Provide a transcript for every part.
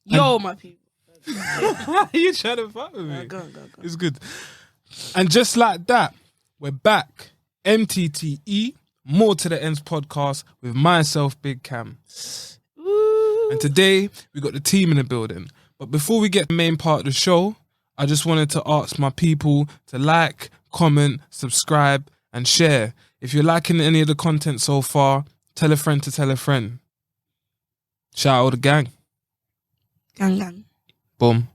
Yo, my people. You trying to fuck with me? Go. It's good. And just like that, we're back. MTTE, More to the Ends podcast with myself, Big Cam. Ooh. And today, we got the team in the building. But before we get the main part of the show, I just wanted to ask my people to like, comment, subscribe, and share. If you're liking any of the content so far, tell a friend to tell a friend. Shout out the gang. Gang. Boom.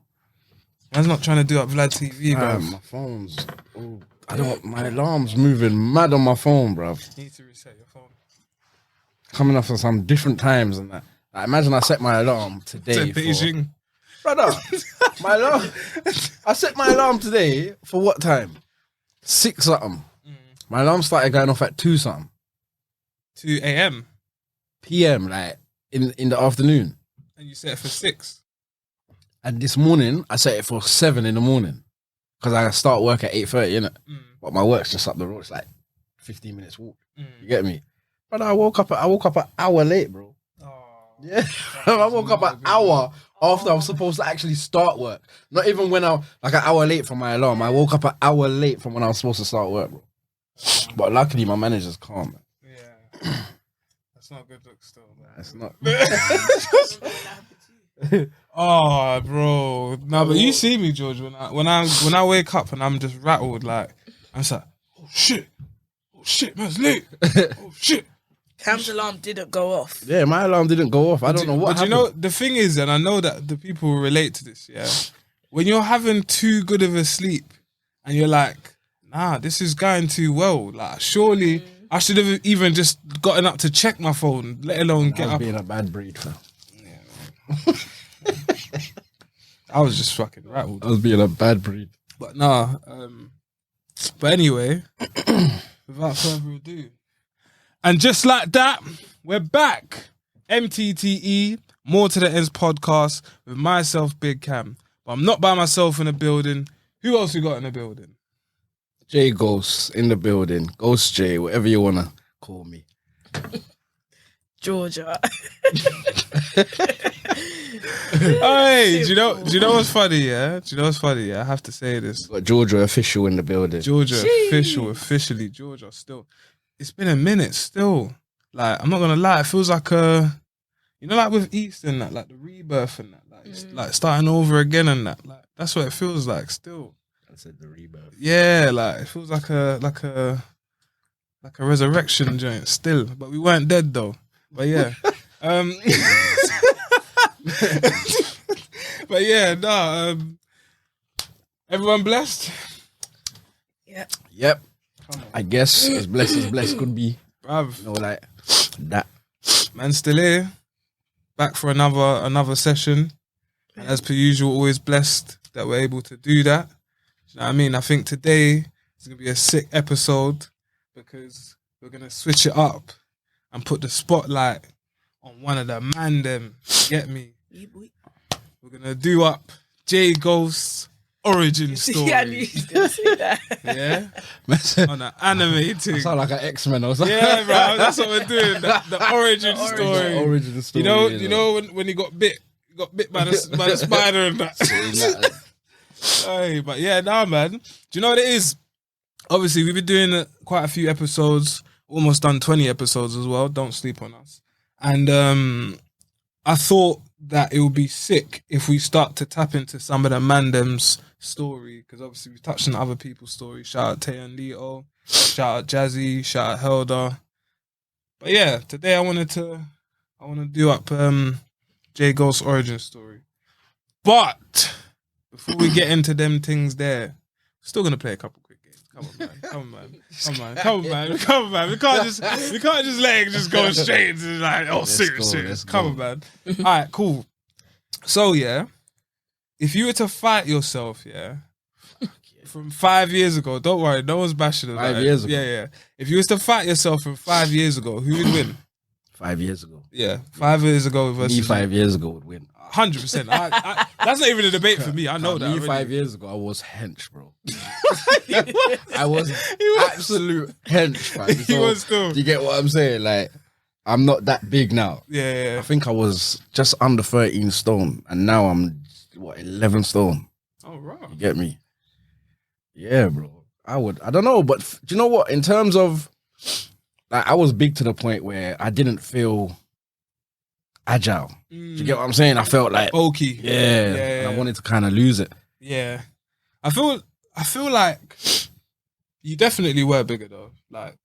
Man's not trying to do up Vlad TV, bro. My phone's... Oh, my alarm's moving mad on my phone, bruv. You need to reset your phone. Coming off of some different times and that. Like, imagine I set my alarm today To Beijing. Brother, my alarm... I set my alarm today for what time? 6 something. My alarm started going off at 2 something. 2 a.m. PM, like, in the afternoon. And you set it for 6. And this morning, I set it for 7 in the morning. Because I start work at 8:30, innit? But my work's just up the road. It's like 15 minutes walk. You get me? But I woke up an hour late, bro. Oh, Yeah. I woke up an hour after I was supposed to actually start work. Not even when like an hour late from my alarm. I woke up an hour late from when I was supposed to start work, bro. But luckily, my manager's calm, man. yeah. That's not a good look still, man. It's not. Oh, bro. No, but you see me, George, when I wake up and I'm just rattled, like, I'm just like, oh shit, man's late. Oh shit. Cam's alarm didn't go off. Yeah, my alarm didn't go off. I don't know what But happened. you know, the thing is, and I know that the people will relate to this, yeah, when you're having too good of a sleep and you're like, nah, this is going too well. Like, surely I should have even just gotten up to check my phone, let alone I get was up. being a bad breed, fam. I was just fucking rattled. I was being a bad breed. But nah, but anyway, without further ado. And just like that, we're back. MTTE, More to the Ends podcast with myself, Big Cam. But I'm not by myself in the building. Who else we got in the building? J Ghost in the building. Ghost J, whatever you want to call me. Georgia. Hey, do you know what's funny, yeah? I have to say this. Got Georgia official in the building. Georgia officially Georgia still. It's been a minute still. Like, I'm not gonna lie, it feels like like with East and that, like the rebirth and that, like it's like starting over again and that. Like, that's what it feels like still. I said the rebirth. Yeah, like it feels like a resurrection joint still. But we weren't dead though. But yeah. But yeah, no, everyone blessed? Yep. I guess as blessed could be. Bruv. You know, like that. Man still here. Back for another session. And as per usual, always blessed that we're able to do that. You know what I mean? I think today is going to be a sick episode because we're going to switch it up and put the spotlight on one of the man them. Get me? We're going to do up J Ghost's origin story. Yeah, I knew you was going to say that. Yeah? On an anime thing. I sound like an X-Men or something. Yeah, bro, that's what we're doing. The origin story. Origin story. You know when he got bit by the spider and that. Hey, but yeah, nah, man. Do you know what it is? Obviously, we've been doing quite a few episodes, almost done 20 episodes as well. Don't sleep on us. And I thought that it would be sick if we start to tap into some of the mandem's story, because obviously we touched on other people's stories. Shout out Tay and Leo, shout out Jazzy, shout out Helder. But yeah, today I want to do up J Ghost's origin story. But before we get into them things there, we're still gonna play a couple quick games. Come on, man. We can't just let it just go straight into like, oh, serious. Come on, man. All right, cool. So yeah, if you were to fight yourself, yeah, from 5 years ago, don't worry, no one's bashing it. 5 years ago. Yeah. If you was to fight yourself from 5 years ago, who would win? 5 years ago. Yeah, 5 years ago versus Me 5 years ago would win. 100%. That's not even a debate for me. I know that. Me already. 5 years ago, I was hench, bro. I was absolute hench, man. He was still. Do you get what I'm saying? Like, I'm not that big now. Yeah. I think I was just under 13 stone, and now I'm 11 stone. Oh right. You get me? Yeah, bro. I don't know, but do you know what? In terms of, like, I was big to the point where I didn't feel agile. Do you get what I'm saying? I felt like bulky. and I wanted to kind of lose it. Yeah. I feel like you definitely were bigger though. Like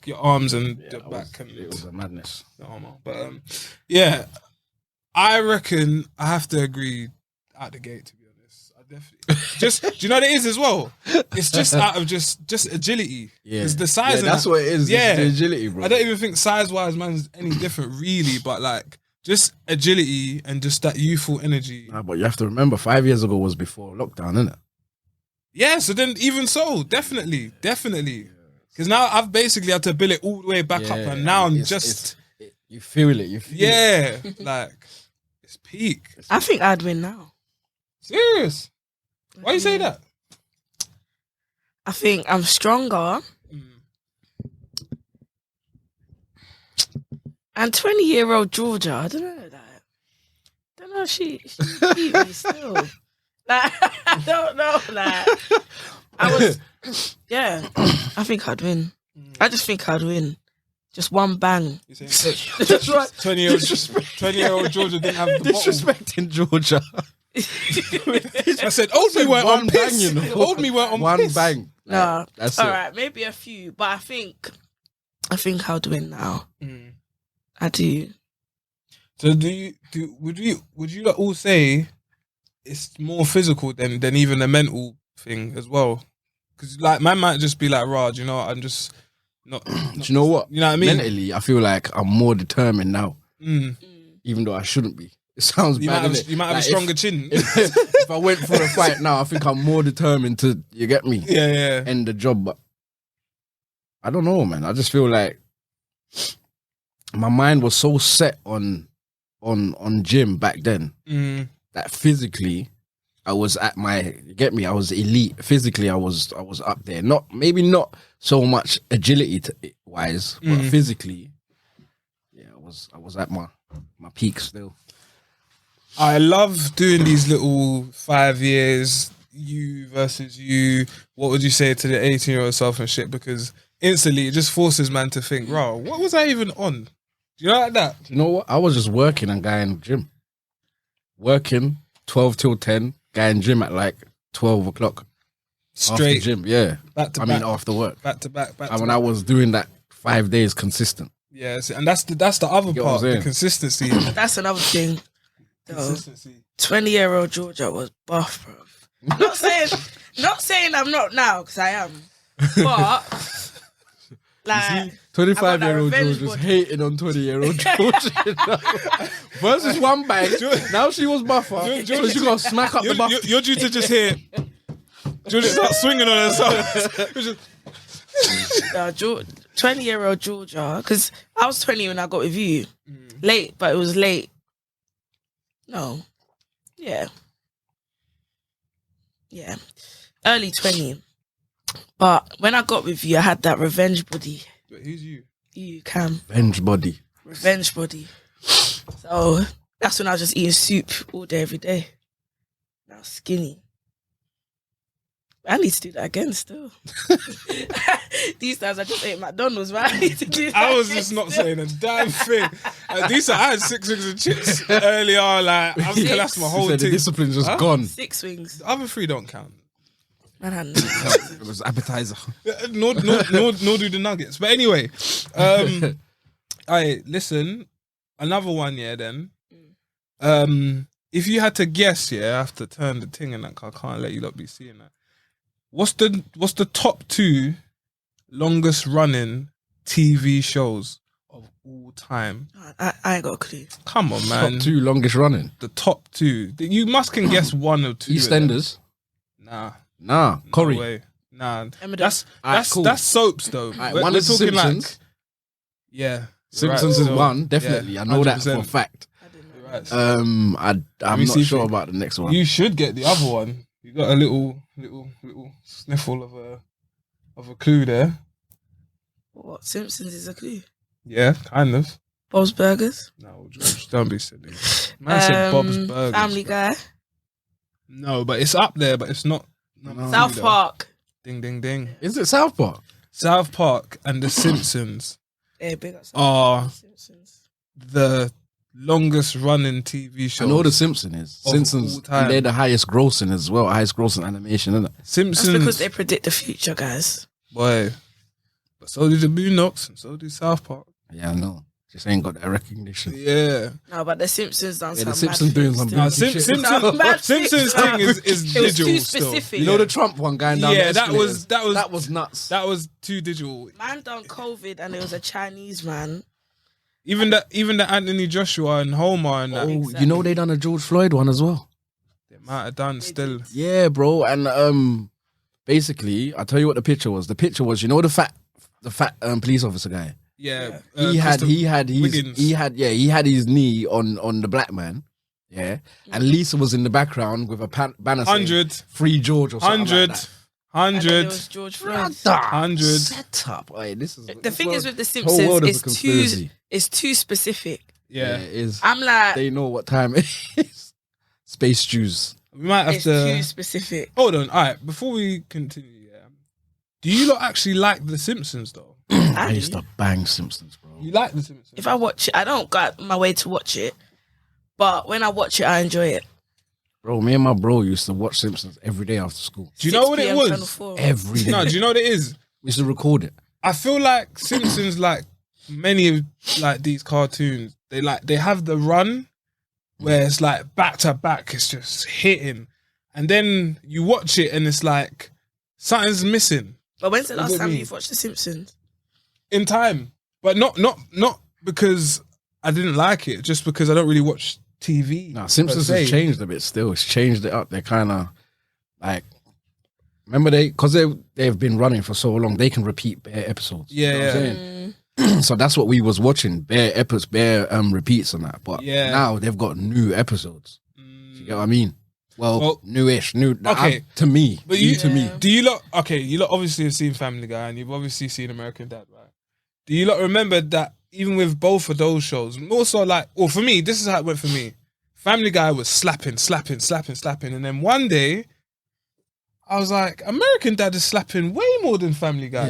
your arms and your back and it was a madness. the armor. But yeah, I reckon I have to agree at the gate, to be honest. I definitely just do you know what it is as well? It's just out of just agility. Yeah. It's the size. Yeah, that's what it is. Yeah. It's the agility, bro. I don't even think size wise man's any different really, but like just agility and just that youthful energy. Nah, but you have to remember, 5 years ago was before lockdown, innit? Yeah, so then even so, definitely. Because now I've basically had to build it all the way back up, and now I'm you feel it. It. like it's peak. I think I'd win now. Serious? Why you say that? I think I'm stronger. And 20-year-old Georgia, I don't know that. Don't know, she beat me still. Like, I don't know. Like, I think I'd win. I just think I'd win. Just one bang. That's right. 20-year-old Georgia didn't have the Disrespecting Georgia. I said, old me weren't on piss. You know? Old me weren't on one piss. bang. No, that's all it. right, maybe a few, but I think I'd win now. I do. So would you lot all say it's more physical than even a mental thing as well? Because like man might just be like, Raj, you know, I'm just not. Do you know what? You know what I mean? Mentally, I feel like I'm more determined now, even though I shouldn't be. It sounds You bad. might have, you might have Like, a stronger chin. if I went for a fight now, I think I'm more determined to. You get me? Yeah. End the job, but I don't know, man. I just feel like my mind was so set on gym back then that physically I was at my, you get me, I was elite. Physically I was up there. Maybe not so much agility wise, but physically, yeah, I was at my peak still. I love doing these little 5 years, you versus you. What would you say to the 18-year-old self and shit? Because instantly it just forces man to think, bro, what was I even on? Do you know like that? Do you know what? I was just working and guy in the gym. Working 12 till 10, guy in gym at like 12 o'clock. Straight. After gym, yeah. Back to I back. mean, after work. Back to back. And when I was doing that 5 days consistent. Yeah, and that's the other get what I'm part, the saying? consistency. That's another thing. Consistency. 20-year-old Georgia was buff, bro. Not saying I'm not now, because I am. But like 25-year-old revenge George was body. hating on 20-year-old George. Versus one bang. Now she was buffer. So she got to smack up the buff. You're due to just hear George start swinging on herself. 20-year-old Georgia, because I was 20 when I got with you. Late, but it was late. No. Yeah. Early 20. But when I got with you, I had that revenge body. Wait, who's you? You, Cam. Revenge body. Revenge body. So that's when I was just eating soup all day, every day. Now skinny. I need to do that again still. These times I just ate McDonald's, right? I need to do that I was again just not still. saying a damn thing. These I had 6 wings of chips earlier. Like I've collapsed my She whole said the thing. discipline's just gone. 6 wings. The other 3 don't count. Man, I know. It was appetizer. Nor do the nuggets. But anyway, listen. Another one, yeah. Then, if you had to guess, yeah, I have to turn the thing and that. I can't let you lot be seeing that. What's the top 2 longest running TV shows of all time? I ain't got a clue. Come on, man. Top 2 longest running. The top 2. You can guess 1 or 2. EastEnders. Nah, Corey. no way. Nah, Emmerdale. that's cool. that's soaps though. Alright, We're one is talking Simpsons. like, yeah, Simpsons right, is so, one, definitely. yeah, I know that for a 100%. fact. I didn't know. You're right, so I'm me not see sure if about the next one. you should get the other one. You got a little sniffle of a clue there. What? Simpsons is a clue. Yeah, kind of. Bob's Burgers. No, George, don't be silly. Man said Bob's Burgers. Family bro. Guy. No, but it's up there, but it's not. South Park. Ding, ding, ding. Is it South Park? South Park and The Simpsons Yeah, big up South are Park. Simpsons. the longest running TV shows. I know the Simpsons is. Of Simpsons, all time. and they're the highest grossing as well. Highest grossing animation, isn't it? That's Simpsons. because they predict the future, guys. Boy. But so do the Boondocks and so do South Park. Yeah, I know. Just ain't got that recognition. Yeah. No, but the Simpsons done Yeah, some the Simpsons mad doing things some still. No, big shit. Simpsons thing is It was digital too still. specific. You know the Trump one going down. Yeah, the that was escalators? That was nuts. that was too digital. Man done COVID and it was a Chinese man. Even the Anthony Joshua and Homer and that, Oh, you know they done a George Floyd one as well. they might have done still. Yeah, bro. And basically, I'll tell you what the picture was. The picture was, you know, the fat police officer guy. Yeah. He had Wiggins. his knee on the black man. Yeah. And Lisa was in the background with a banner saying 100. Free George or something 100. like that. And then there 100. was George Floyd. 100. Set up. Oi, this is The thing is with the whole world Simpsons, is a conspiracy. it's too specific. Yeah, Yeah. it is. I'm like, They know what time it is. Space Jews. We might have it's to. too specific. Hold on. All right. Before we continue, do you lot actually like The Simpsons though? I do. used to bang Simpsons, bro. You like The Simpsons? If I watch it, I don't go out my way to watch it, but when I watch it, I enjoy it. Bro, me and my bro used to watch Simpsons every day after school. Do you know what 6 it PM Channel was? 4. Every day. No, do you know what it is? We used to record it. I feel like Simpsons, like many of like these cartoons, they have the run where it's like back to back, it's just hitting, and then you watch it and it's like something's missing But when's the What last does it time mean? you've watched The Simpsons? in time, but not because I didn't like it, just because I don't really watch TV. Nah, Simpsons per se. has changed a bit still. It's changed it up. They're kind of like, remember because they've been running for so long, they can repeat bare episodes. Yeah, You know what I'm yeah. saying? So that's what we was watching, bare episodes, bare repeats and that. But Yeah. now they've got new episodes. You get what I mean? Well, Well, new. okay. To me, But new to me. Do you lot? Okay, you lot obviously have seen Family Guy, and you've obviously seen American Dad, right? Do you lot remember that even with both of those shows, more so like, well, for me, this is how it went for me. Family Guy was slapping, and then one day, I was like, American Dad is slapping way more than Family Guy.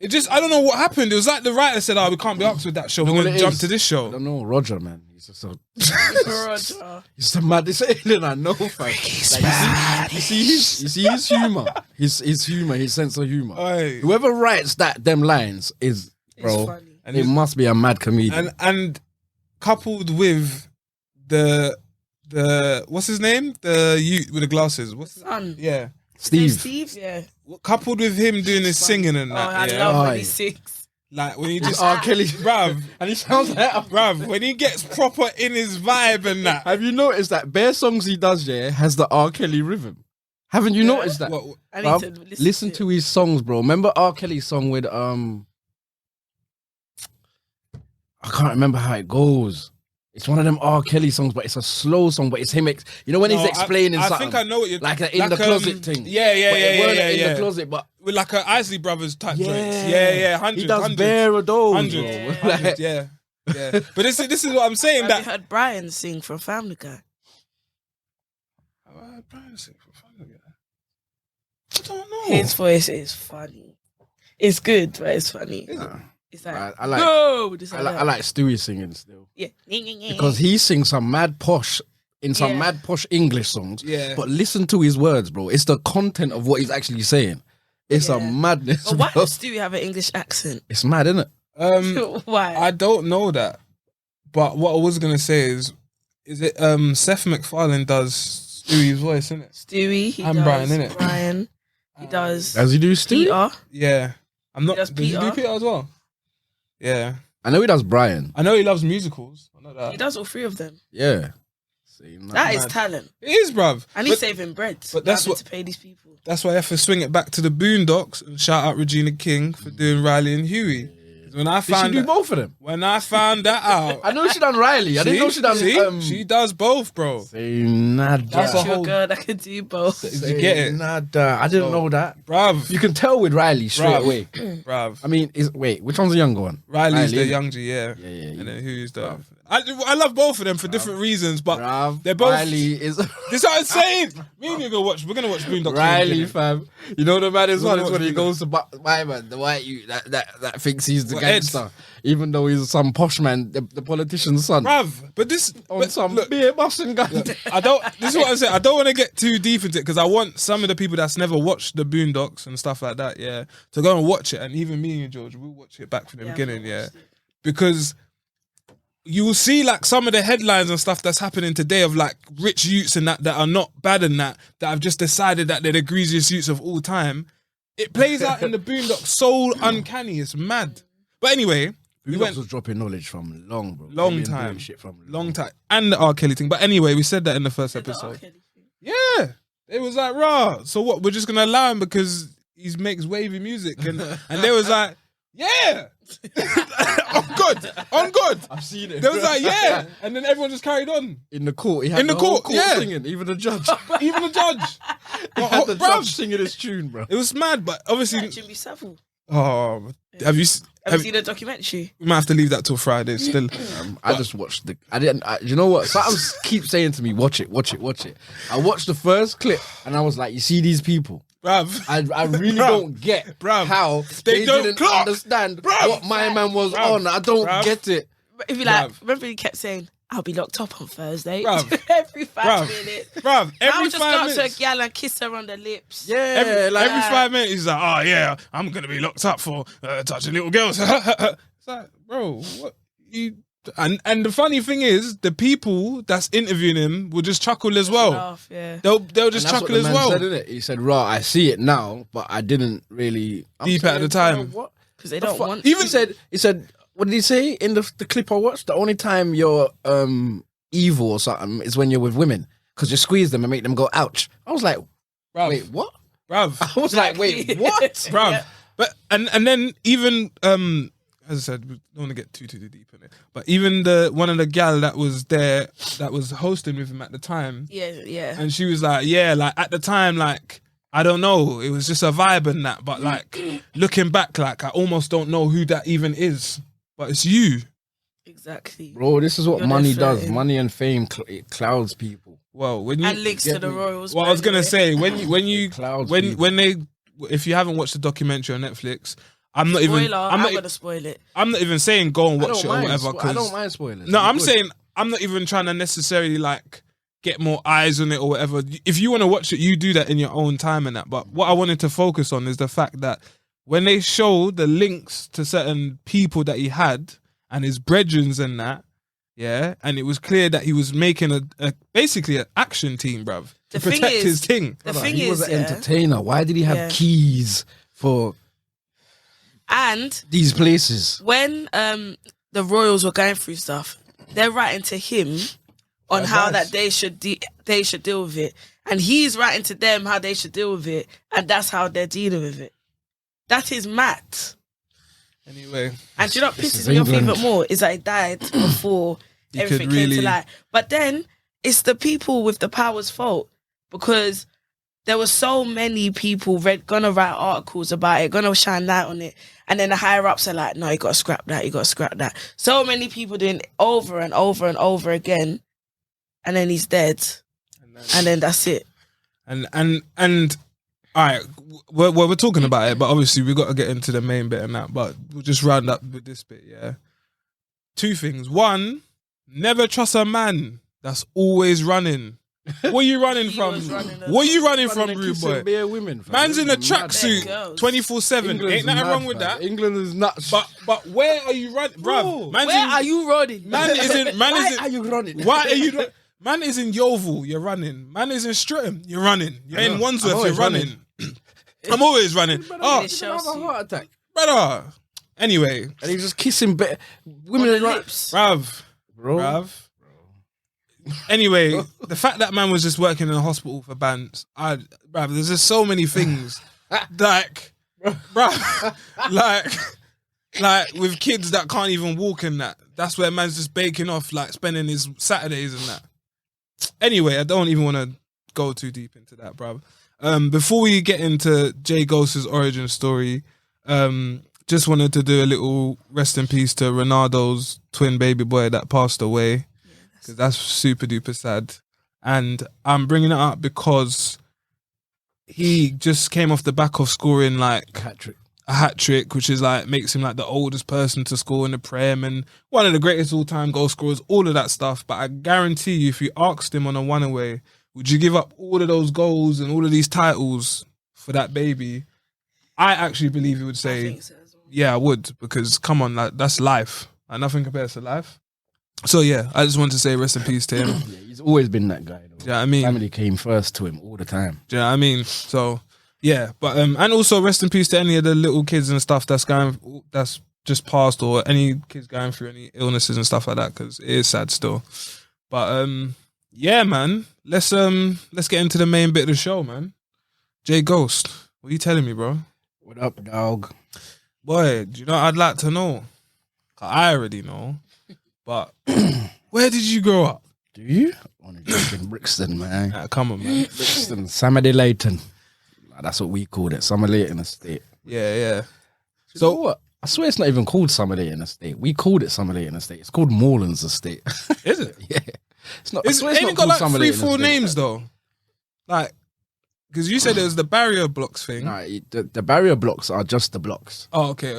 It just, I don't know what happened. It was like the writer said, "Oh, we can't be up with that show. We're what going to it jump is? to this I show." don't know, Roger, man. He's just a Roger. he's a mad. This alien I know, fam. Like, you see his humor, his humor, his sense of humor. Aye. Whoever writes them lines is, It's bro. funny. And It it's- must be a mad comedian. and coupled with the what's his name, the youth with the glasses, what's his, Son. yeah, Steve, yeah. coupled with him doing his singing and Oh, that, I yeah, love when Aye. he sings. like when he just R. Kelly, bruv, and he sounds like. bruv, when he gets proper in his vibe and that. Have you noticed that bare songs he does? Yeah, has the R. Kelly rhythm. Haven't you noticed that? What- I need Bruv, to listen to his songs, bro. Remember R. Kelly's song with I can't remember how it goes. It's one of them R. Kelly songs, but it's a slow song. But it's him. You know when No, he's explaining I something. think I know what you're like a in the closet thing. Yeah, yeah, But yeah, it weren't yeah, in yeah. the closet, but With like a Isley Brothers type yeah, joints. Yeah, hundreds. He does hundreds, bare of those, hundreds, bro. hundreds, yeah, yeah. But this is what I'm saying. Have That you heard Brian sing from Family Guy? Brian sing for Family Guy. I don't know. His voice is funny. It's good, but it's funny. It's like, I like- no, just I that. like Stewie singing still Yeah. because he sings some mad posh in some Yeah. mad posh English songs. Yeah. But listen to his words, bro. It's the content of what he's actually saying. It's a Yeah. madness. But why bro. does Stewie have an English accent? It's mad, isn't it? Why? I don't know that. But what I was gonna say is it Seth MacFarlane does Stewie's voice, isn't it? Stewie, he And does Brian, innit? Brian, he does Does he do Stewie? Peter. Yeah. I'm not. He does Does he do Peter. Peter as well? Yeah. I know he does Brian. I know he loves musicals. I know that. He does all three of them. Yeah. See, That is mad. talent. It is, bruv. And he's But saving bread. but that's having what- to pay these people. that's why I have to swing it back to the Boondocks and shout out Regina King for doing Riley and Huey. When I Did she found do both of them? when I found that out, I know she done Riley. I didn't know she done. she does both, bro. Say nada. That's a You're a whole- girl that can do both. Did you get it, Nada. I didn't know that. bruv? You can tell with Riley straight Bruv. away. Bruv. I mean, which one's the younger one? Riley's the Riley, young G, yeah. Yeah. And then who's the? I love both of them for different reasons, but Bruv, they're both. Riley is. This is what I'm saying. Me and you we're gonna watch Boondocks. Riley, fam. You know the maddest one is watch when he Boondocks. goes to my man, the white you that thinks he's the What, Ed? gangster, even though he's some posh man, the politician's son. Bruv, but this On some beer busting guy. I don't. This is what I'm saying. I don't want to get too deep into it because I want some of the people that's never watched the Boondocks and stuff like that, yeah, to go and watch it. And even me and George, we'll watch it back from the beginning, yeah, because you will see like some of the headlines and stuff that's happening today of like rich youths and that are not bad and that have just decided that they're the greasiest youths of all time. It plays out in the Boondocks so uncanny. It's mad. But anyway, we went was dropping knowledge from long, bro. Long They've been time. doing shit from long time and the R. Kelly thing. But anyway, we said that in the first episode. Yeah, it was like raw. So what? We're just gonna allow him because he makes wavy music, and they was like, yeah, on good. I've seen it. They was like, yeah, and then everyone just carried on In the court, he had in the whole court. Yeah, singing, even the judge. even the judge. He had the Bruv, judge singing his tune, bro. it was mad, but obviously, Jimmy Savile. oh, have you? Have you seen the documentary? We might have to leave that till Friday. Still, I just watched you know what? Something keeps saying to me, watch it. I watched the first clip and I was like, you see these people? bruv. I really don't get Bruv. how They they don't didn't clock. understand Bruv. what my man was Bruv. on. I don't Bruv. get it. But if you like, Bruv. remember he kept saying, "I'll be locked up on Thursday." Bruv. Every 5 Bruv. minutes. Bruv, I every would just go 5 up to a minutes. gal and kiss her on the lips. Yeah, Every 5 minutes, he's like, oh yeah, I'm gonna be locked up for touching little girls. It's like, bro, what you? And the funny thing is, the people that's interviewing him will just chuckle as well. Laugh, yeah. They'll And just that's what chuckle the as man well. said, innit? He said, "Raw, I see it now, but I didn't really Deep at the time. What? Because they don't want. Even- He said, what did he say in the clip I watched? The only time you're evil or something is when you're with women because you squeeze them and make them go ouch. I was like, Bruv, wait, what? bruv, I was like, wait, what? bruv. Yeah. But and then even as I said, we don't want to get too deep in it. But even one of the gal that was there that was hosting with him at the time, Yeah. and she was like, yeah, like at the time, like I don't know, it was just a vibe and that. But like looking back, like I almost don't know who that even is. But it's you. Exactly. Bro, this is what You're money there does. flirting. Money and fame, it clouds people. Well, when you And links to get the me? Royals. Well, I was by the gonna way. say when you clouds people. when they if you haven't watched the documentary on Netflix, I'm not Spoiler, even I'm gonna spoil it. I'm not even saying go and I watch don't it or mind. whatever. I 'Cause don't mind spoilers. no, It's I'm good. saying I'm not even trying to necessarily like get more eyes on it or whatever. If you want to watch it, you do that in your own time and that. But what I wanted to focus on is the fact that when they show the links to certain people that he had and his brethrens and that, yeah, and it was clear that he was making a basically an action team, bruv, to The thing protect is- his thing. The Brother, thing he is, was an yeah, entertainer. Why did he have Yeah. keys for and these places? when the Royals were going through stuff, they're writing to him on how Advice. that they should deal with it, and he's writing to them how they should deal with it, and that's how they're dealing with it. That is mad. Anyway, And do you know what This pisses is me off England. even more is that he died before He everything could came to really- light. But then it's the people with the power's fault because there were so many people gonna write articles about it, gonna shine light on it, and then the higher ups are like, "No, you gotta scrap that. You gotta scrap that." So many people doing it over and over and over again, and then he's dead, and then that's it. And all right, we're talking about it, but obviously we got to get into the main bit and that. But we'll just round up with this bit, yeah. Two things. One, never trust a man that's always running. What are you running He from? was running What are you running Running from, and rude kissing boy? bare women, fam. Man's in a England's mad. tracksuit, girls. 24/7. England's Ain't nothing mad, wrong with fam. that. England is nuts. But where are you running, bruv? Man's Where in, are you running? Man is in. Man why is are in. you running? Why are you? Man is in Yeovil, you're running. Man is in Streatham, you're running. You're in I'm Wandsworth, you're always running. I'm always running. Oh, It's He's gonna have a Chelsea. heart attack. brother. Anyway, And he's just kissing women On the in the lips. bruv. bro. Bruv. Anyway, the fact that man was just working in a hospital for bands, there's just so many things. Like, bruv, like, like with kids that can't even walk and that. That's where man's just baking off, like spending his Saturdays and that. Anyway, I don't even want to go too deep into that, bruv. Before we get into Jay Ghost's origin story, just wanted to do a little rest in peace to Ronaldo's twin baby boy that passed away, because that's super duper sad. And I'm bringing it up because he just came off the back of scoring like a hat trick, which is like makes him like the oldest person to score in the Prem and one of the greatest all-time goal scorers, all of that stuff. But I guarantee you, if you asked him on a one away, would you give up all of those goals and all of these titles for that baby? I actually believe he would say, yeah, I would, because come on, like, that's life. Like, nothing compares to life. So yeah, I just wanted to say rest in peace to him. Yeah, he's always been that guy, though. Yeah, I mean, family came first to him all the time. Yeah, I mean, so yeah, but and also rest in peace to any of the little kids and stuff that's just passed, or any kids going through any illnesses and stuff like that, because it is sad still. But yeah, man, let's get into the main bit of the show, man. Jay Ghost, what are you telling me, bro? What up, dog? Boy, do you know what I'd like to know? 'Cause I already know, but where did you grow up? Do you? Only just in Brixton, man. Come on, man. Brixton, Samadhi Leighton. That's what we called it, Summer Leighton Estate. Yeah. So you know what? I swear it's not even called Summer Leighton Estate. We called it Summer Leighton Estate. It's called Morelands Estate. Is it? Yeah. It's not. It's ain't got like 3-4 names though. Like, because you said it was the barrier blocks thing. Nah, the barrier blocks are just the blocks. Oh, okay.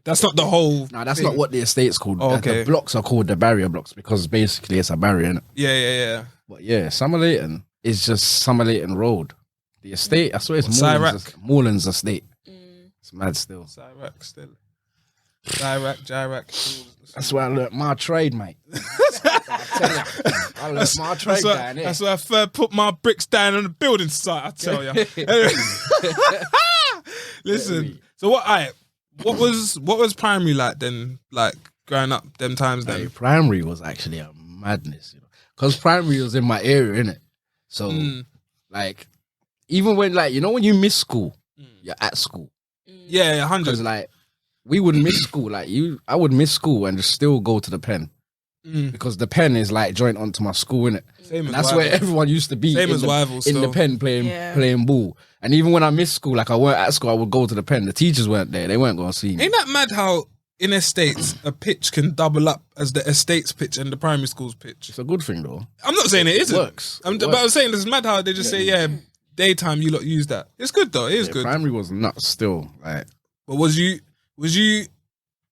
That's not the whole. Nah, that's thing. not what the estate's called. Oh, okay. The blocks are called the barrier blocks because basically it's a barrier, innit? Yeah. But yeah, Summer Leighton is just Summer Leighton Road. The estate, I swear it's Morelands Estate. It's mad still. Cyrac still. Gyrac. That's where I learnt my trade, mate. I learnt my trade down here. That's where I first put my bricks down on the building site, I tell you. Listen, so what was primary like then, like growing up them times then? Hey, primary was actually a madness, you know. Because primary was in my area, innit? So, like, even when, like, you know when you miss school, you're at school. Yeah, 100. Because, like, we would miss school. Like, I would miss school and just still go to the pen. Because the pen is, like, joint onto my school, innit? That's where everyone used to be. Same as rivals. In the pen playing ball. And even when I missed school, like, I weren't at school, I would go to the pen. The teachers weren't there. They weren't going to see me. Ain't that mad how in estates, a pitch can double up as the estate's pitch and the primary school's pitch? It's a good thing, though. I'm not saying it isn't. Works. But I'm saying it's mad how they just say, daytime you lot use that. It's good though. It is good. Primary was nuts still. Like, but was you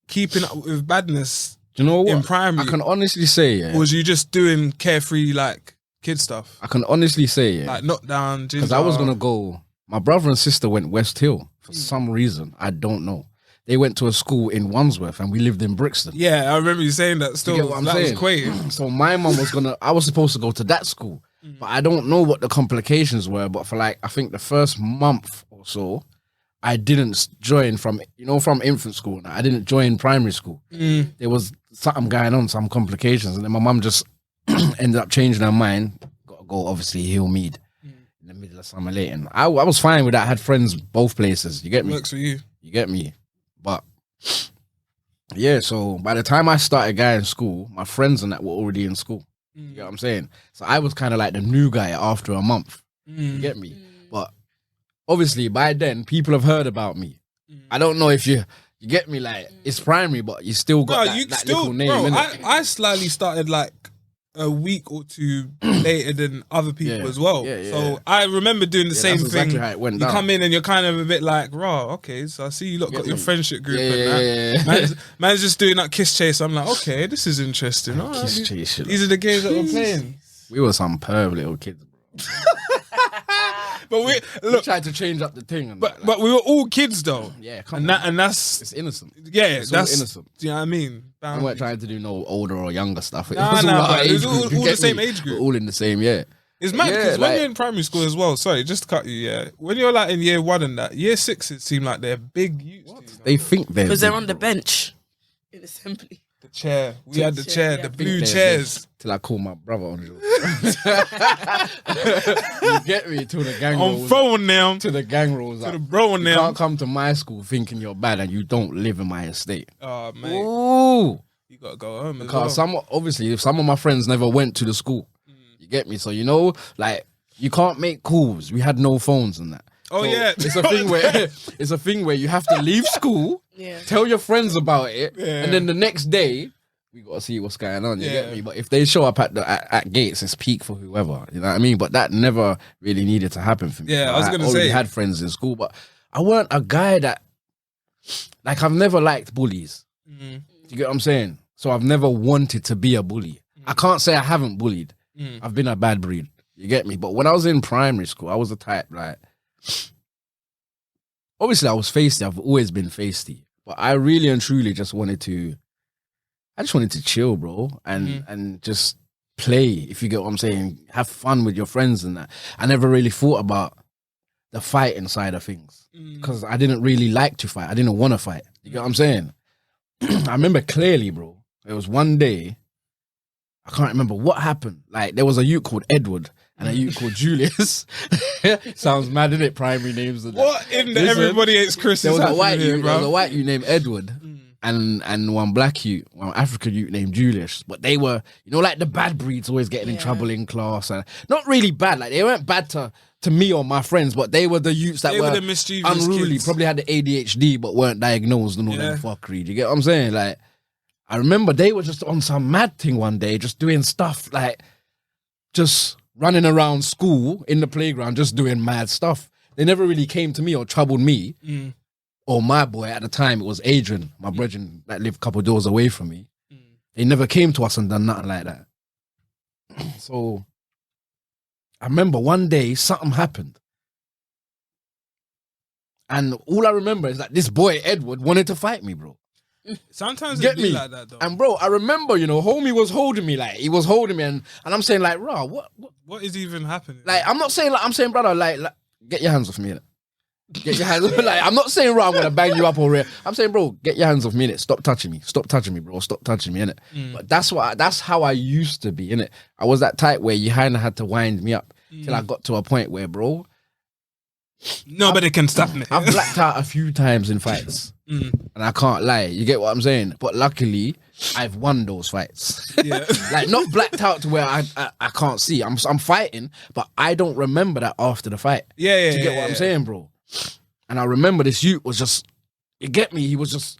keeping up with badness? Do you know what? In primary, I can honestly say, or was you just doing carefree like kid stuff? I can honestly say, like knockdown, ginger. Because I was gonna go. My brother and sister went West Hill for some reason. I don't know. They went to a school in Wandsworth and we lived in Brixton. Yeah, I remember you saying that. Still, you get what I'm saying? Was quaint. So my mum was I was supposed to go to that school, but I don't know what the complications were. But for like, I think the first month or so, I didn't join from infant school. I didn't join primary school. There was something going on, some complications, and then my mum just ended up changing her mind. Got to go, obviously, Hillmead in the middle of Summer Leighton. I was fine with that. I had friends both places. You get me? Works for you. You get me? But yeah, so by the time I started going to school, my friends and that were already in school. You get what I'm saying? So I was kind of like the new guy after a month. You get me? But obviously by then people have heard about me. I don't know if you get me, like it's primary, but you still got that little name. Bro, I slightly started like a week or two later than other people as well. So I remember doing the same that's thing. Exactly how it went you down. come in and you're kind of a bit like, raw, okay, so I see you lot got your friendship group and that. Yeah. Man's just doing that kiss chase. I'm like, okay, this is interesting. All right, Kiss chase, these are the games that we're playing. We were some perv little kids, bro. But we tried to change up the thing, and but we were all kids though. Yeah, and that's it's innocent. Yeah, it's that's all innocent. Do you know what I mean? We weren't trying to do no older or younger stuff. It Nah, was all the same age group. We're all in the same, yeah. It's mad because like, when you're in primary school as well. Sorry, just to cut you. Yeah, when you're like in year 1 and that, year 6, it seemed like they're big youths. They think they're because they're on the bench in assembly. The chair. We had the chair, yeah. the blue There, chairs. till I call my brother on you. You get me? Till the gang On rolls. phone now. Till the gang rolls To up. the bro You now. can't come to my school thinking you're bad and you don't live in my estate. Oh, mate. Ooh. You gotta go home as Because well. obviously, if some of my friends never went to the school, you get me? So, you know, like, you can't make calls. We had no phones and that. Oh, So yeah. It's a thing where you have to leave school, Yeah. tell your friends about it, Yeah. and then the next day we gotta see what's going on. You Yeah. get me? But if they show up at gates, it's peak for whoever. You know what I mean? But that never really needed to happen for me. Yeah, I was gonna already say. had friends in school, but I weren't a guy that like I've never liked bullies. Mm. You get what I'm saying? So I've never wanted to be a bully. I can't say I haven't bullied. Mm. I've been a bad breed. You get me? But when I was in primary school, I was the type like. Obviously, I was feisty. I've always been feisty, but I really and truly just wanted to. I just wanted to chill, bro, and just play. If you get what I'm saying, have fun with your friends and that. I never really thought about the fighting side of things because I didn't really like to fight. I didn't want to fight. You get what I'm saying? I remember clearly, bro. It was one day. I can't remember what happened. Like there was a youth called Edward and a youth called Julius. Sounds mad, isn't it? Primary names. And that. What in the Listen, everybody hates Chris There is was a happening white here, youth. There was a bro? white youth named Edward, and one black youth, one African youth named Julius. But they were, you know, like the bad breeds, always getting in Yeah. trouble in class, and not really bad. Like they weren't bad to me or my friends, but they were the youths that They were were the mischievous unruly. kids. Probably had the ADHD, but weren't diagnosed and all Yeah. that fuckery. Do you get what I'm saying? Like, I remember they were just on some mad thing one day, just doing stuff like, just running around school in the playground, just doing mad stuff. They never really came to me or troubled me. Or my boy at the time, it was Adrian, my brethren that lived a couple doors away from me. They never came to us and done nothing like that. So I remember one day something happened. And all I remember is that this boy, Edward, wanted to fight me, bro. Sometimes Get it be me? like that though. And bro, I remember, you know, homie was holding me, like, he was holding me and I'm saying like, rah, what? What is even happening? Like, I'm not saying, like, I'm saying, brother, like get your hands off me, innit? Get your hands off. Like, I'm not saying, right, I'm gonna bang you up or I'm saying, bro, get your hands off me, innit? Stop touching me, bro. Stop touching me, innit? But that's how I used to be, innit? I was that type where you kind of had to wind me up till I got to a point where, bro, Nobody can stop me. I've blacked out a few times in fights, and I can't lie. You get what I'm saying? But luckily, I've won those fights. Yeah. Like not blacked out to where I can't see. I'm fighting, but I don't remember that after the fight. Yeah. Do you get what I'm saying, bro? And I remember this youth was just, you get me? He was just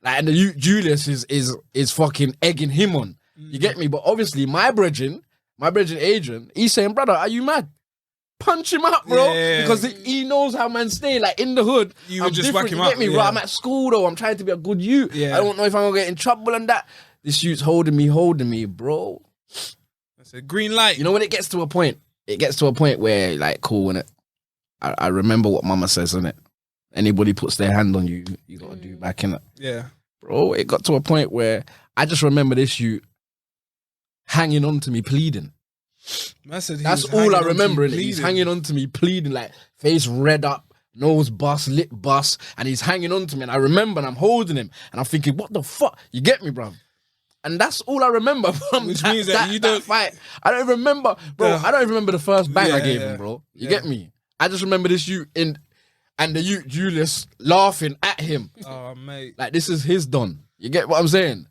like, and the youth Julius is fucking egging him on. You get me? But obviously, my brethren Adrian, he's saying, brother, are you mad? Punch him up, bro, Yeah. because he knows how man stay. Like in the hood, You would I'm just different, whack him you get up, me, bro? yeah. I'm at school though. I'm trying to be a good youth. Yeah. I don't know if I'm gonna get in trouble and that. This youth's holding me, bro. That's a green light. You know when it gets to a point where like cool, innit? I remember what mama says, innit? Anybody puts their hand on you, you gotta do back, innit? Yeah. Bro, it got to a point where I just remember this youth hanging on to me, pleading. Man said he That's was all hanging I on to remember. you, Innit? He's bleeding. hanging on to me, pleading, like face red up, nose bust, lip bust, and he's hanging on to me. And I remember, and I'm holding him, and I'm thinking, what the fuck? You get me, bro? And that's all I remember from Which means that you don't- fight. I don't remember, bro. I don't even remember the first bang I Yeah, gave yeah. him, bro. You Yeah. get me? I just remember this youth and the youth Julius laughing at him. Oh, mate. Like, this is his don. You get what I'm saying?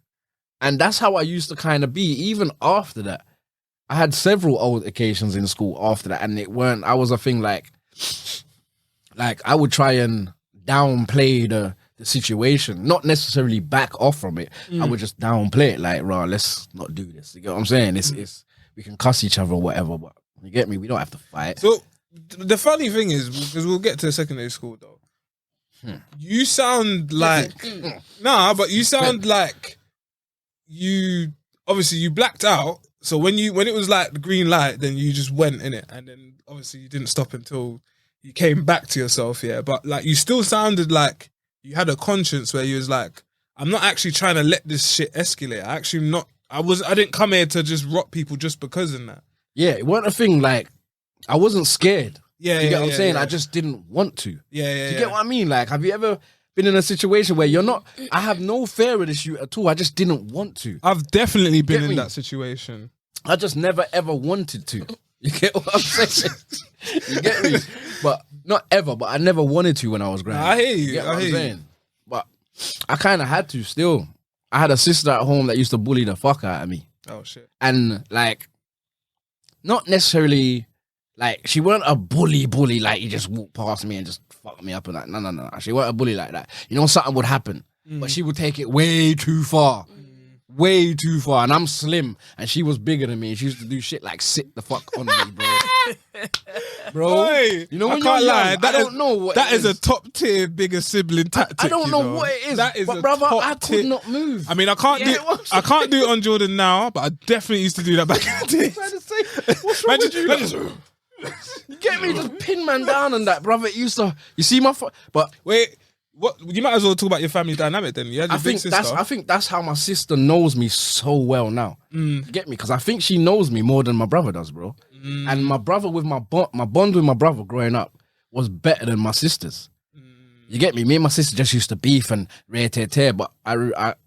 And that's how I used to kind of be, even after that. I had several old occasions in school after that, and I was a thing like I would try and downplay the situation, not necessarily back off from it. I would just downplay it, like, rah, let's not do this. You get what I'm saying? It's we can cuss each other or whatever, but you get me? We don't have to fight. So the funny thing is, because we'll get to secondary school though, you sound like but you sound like you obviously you blacked out. So when it was like the green light, then you just went in it, and then obviously you didn't stop until you came back to yourself. Yeah, but like you still sounded like you had a conscience where you was like, I'm not actually trying to let this shit escalate. I didn't come here to just rock people just because of that. Yeah, it wasn't a thing like I wasn't scared. Yeah, You get what I'm saying? yeah. I just didn't want to. Yeah. Do you get what I mean? Like, have you ever been in a situation where you're not. I have no fear of the shoot at all. I just didn't want to. I've definitely been Get in me? that situation. I just never ever wanted to. You get what I'm saying? You get me? But not ever. But I never wanted to when I was growing up. I hear you. You get what I I'm hear you. saying? But I kind of had to still. I had a sister at home that used to bully the fuck out of me. Oh shit. And like, not necessarily like she weren't a bully, like you just walk past me and just fuck me up and that. No. She weren't a bully like that. You know, something would happen, but she would take it way too far. Way too far, and I'm slim, and she was bigger than me. And she used to do shit like sit the fuck on me, bro. Hey, You know I when can't you're lie. young, That I don't know what that it is a top tier bigger sibling tactic. I don't you know what it is, That is but a brother, top I tier. could not move. I mean, I can't do it on Jordan now, but I definitely used to do that back in the day. trying to say, what's wrong with you? You get me? Just pin man down and that, brother. It used to. You see my, but Wait, what? You might as well talk about your family dynamic then. You had your big sister. I think that's how my sister knows me so well now. You get me? Because I think she knows me more than my brother does, bro. And my brother with my bond with my brother growing up was better than my sister's. You get me? Me and my sister just used to beef and tear. But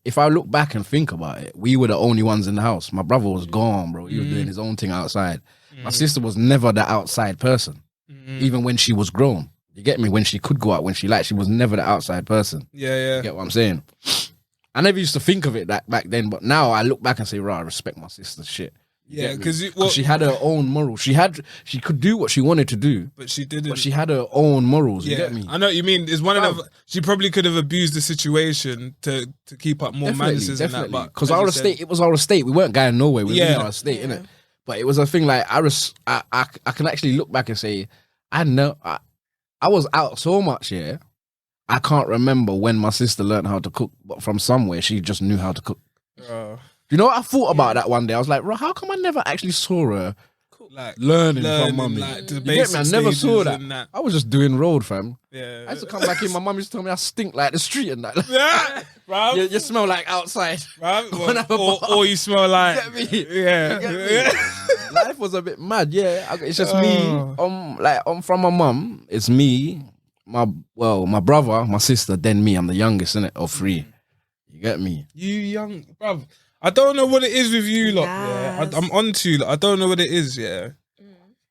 if I look back and think about it, we were the only ones in the house. My brother was gone, bro. He was doing his own thing outside. My sister was never the outside person, even when she was grown. You get me? When she could go out, when she liked, she was never the outside person. Yeah. You get what I'm saying? I never used to think of it that back then, but now I look back and say, right, I respect my sister's shit. You Yeah, get me? because She had her own morals. She could do what she wanted to do, but she didn't. but she had her own morals. You yeah, get me? I know what you mean. It's one of them. She probably could have abused the situation to keep up more malices and that. But Because as our you estate, it was our estate. We weren't going nowhere. We were Yeah. in our estate, innit? But it was a thing like I can actually look back and say, I was out so much, yeah. I can't remember when my sister learned how to cook, but from somewhere she just knew how to cook. You know what I thought about that one day? I was like, how come I never actually saw her like learning from mummy? like the You get me? I basic never saw stages that. and that. I was just doing road, fam. Yeah, I used to come back in, my mum used to tell me I stink like the street and that. yeah, bruv. You smell like outside. Bruv. Or you smell like Get me? yeah. Get me? Life was a bit mad, yeah. It's just me. From my mum, it's me, my brother, my sister, then me. I'm the youngest, innit, of three. You get me? You young, bruv. I don't know what it is with you lot. Yeah, I'm on to you. Lot. I don't know what it is. Yeah,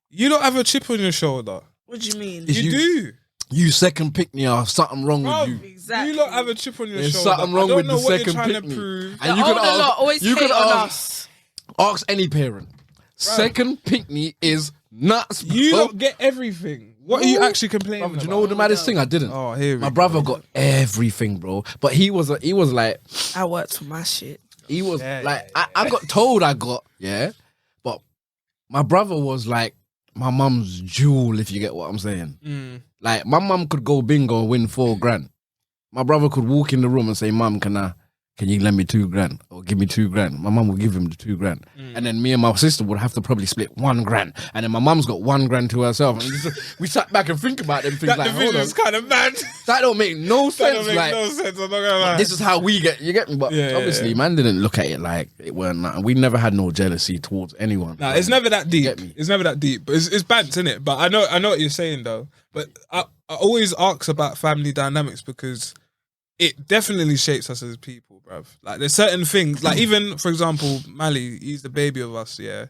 you don't have a chip on your shoulder. What do you mean? It's You do. You second pick me or something wrong Bruv, with you. Exactly. You lot have a chip on your There's shoulder. something wrong I don't with know the what second you're trying pick to me. prove. And The older lot always hate on us. Ask any parent. Second pick me is nuts. You bro. don't get everything. What are you actually complaining Brother, about? do you know what the maddest thing I didn't? Oh, here we My go. brother got everything, bro. But he was like, I worked for my shit. he was Yeah, like, I got told I got, yeah. But my brother was like my mum's jewel, if you get what I'm saying. Like, my mum could go bingo and win $4,000. My brother could walk in the room and say, Mum, can you lend me $2,000 or give me $2,000? My mum would give him the $2,000, and then me and my sister would have to probably split $1,000, and then my mum's got $1,000 to herself. And we sat back and think about them things That like, hold on, division's kind of mad. that don't make no That sense. don't make Like, no sense. I'm not gonna lie. this is how we get. You get me? But Yeah, obviously, man didn't look at it like it weren't nothing. We never had no jealousy towards anyone. Nah, it's never that deep. Get me? It's never that deep. But it's bants, isn't it? But I know what you're saying though. But I always ask about family dynamics because it definitely shapes us as people, bruv. Like there's certain things, like even for example, Mally, he's the baby of us, yeah.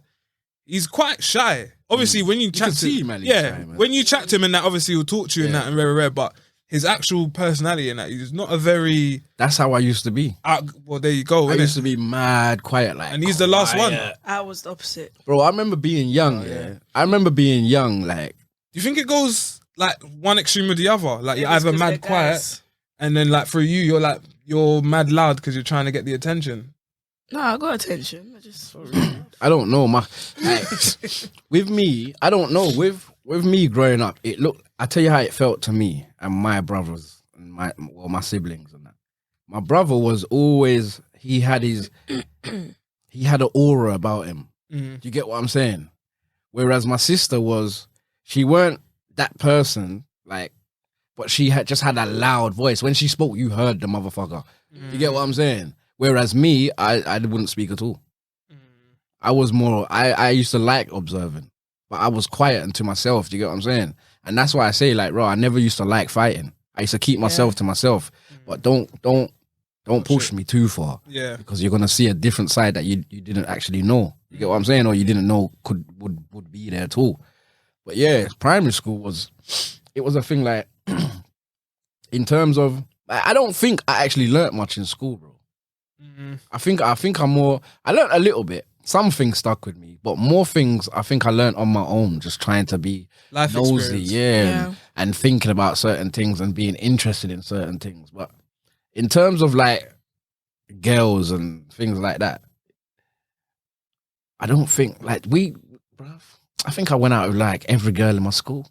He's quite shy. Obviously, when you chat can to see Mally yeah, shy, man. when you chat to him and that, obviously he'll talk to you and that and rare. But his actual personality and that, he's not a very That's how I used to be. well. There you go. I innit? used to be mad quiet, like, And he's the last one. I was the opposite. bro. I remember being young. Yeah, I remember being young. Like, Do you think it goes like one extreme or the other? Like you're Maybe it's either 'cause mad they're quiet, guys. and then like for you're mad loud because you're trying to get the attention. No, I got attention. I just I don't know, like, with me, I don't know. With me growing up, it looked. I tell you how it felt to me and my brothers and my siblings and that. My brother was always he had an aura about him. Do you get what I'm saying? Whereas my sister she weren't that person, like, but she just had a loud voice. When she spoke, you heard the motherfucker. You get what I'm saying? Whereas me, I wouldn't speak at all. I was more, I used to like observing, but I was quiet and to myself. Do you get what I'm saying? And that's why I say, like, bro, I never used to like fighting. I used to keep myself to myself, but don't push me too far. Yeah. Because you're gonna see a different side that you didn't actually know. You get what I'm saying, or you didn't know would be there at all. But yeah, primary school was a thing like in terms of I don't think I actually learnt much in school, bro. I think I'm more. I learnt a little bit. Some things stuck with me, but more things I think I learnt on my own, just trying to be Life nosy, experience. and thinking about certain things and being interested in certain things. But in terms of like girls and things like that, I don't think like I think I went out with like every girl in my school.